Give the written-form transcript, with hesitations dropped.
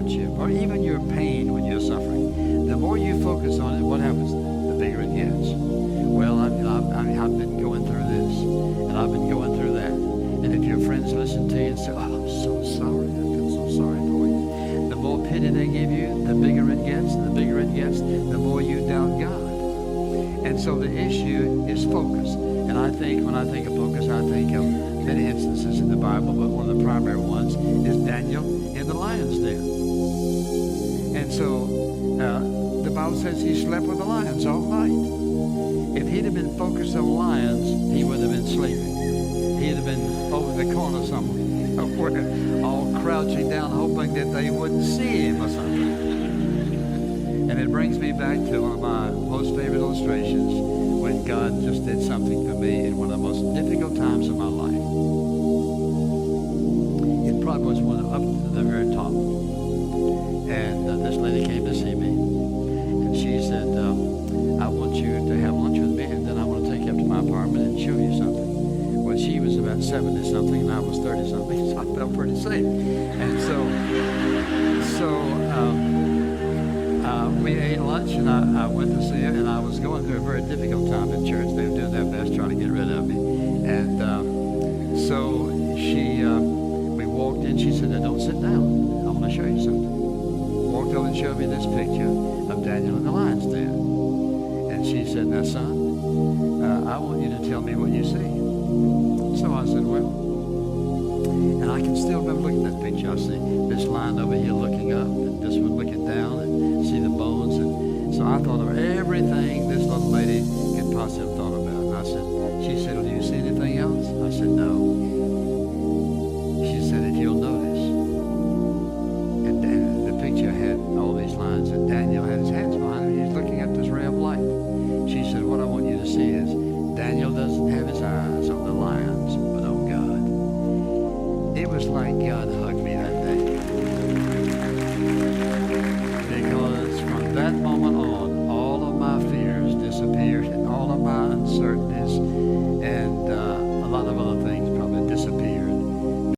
hardship or even your pain when you're suffering, the more you focus on it, what happens? The bigger it gets. Well, I've been going through this, and I've been going through that. And if your friends listen to you and say, oh, I'm so sorry, I feel so sorry for you, the more pity they give you, the bigger it gets, and the bigger it gets, the more you doubt God. And so the issue is focus. And I think, when I think of focus, I think of many instances in the Bible, but one of the primary ones is Daniel in the lion's den. And so the Bible says he slept with the lions all night. If he'd have been focused on lions, he would have been sleeping. He'd have been over the corner somewhere, all crouching down, hoping that they wouldn't see him or something. And it brings me back to one of my most favorite illustrations when God just did something for me in one of the most difficult times of my life. It probably was one up to the very top. And this lady came to see me, and she said, I want you to have lunch with me, and then I want to take you up to my apartment and show you something. Well, she was about 70-something, and I was 30-something, so I felt pretty safe. And we ate lunch, and I went to see her, and I was going through a very difficult time in church. They were doing their best trying to get rid of me. And so we walked in. She said, now don't sit down. I want to show you something. Walked over and showed me this picture of Daniel in the lion's den. And she said, now son, I want you to tell me what you see. So I said, well, and I can still remember looking at that picture. I see this lion over here looking up, and this one looking down, and see the bones. And so I thought of everything this little lady could possibly have thought about. And I said, she said, well, do you see anything else? I said, no. She said, if you'll notice. And the picture had all these lines, and Daniel had his hands behind him. He was looking at this ray of light. She said, what I want you to see is Daniel doesn't have his eyes on the lions, but on God. It was like God hugged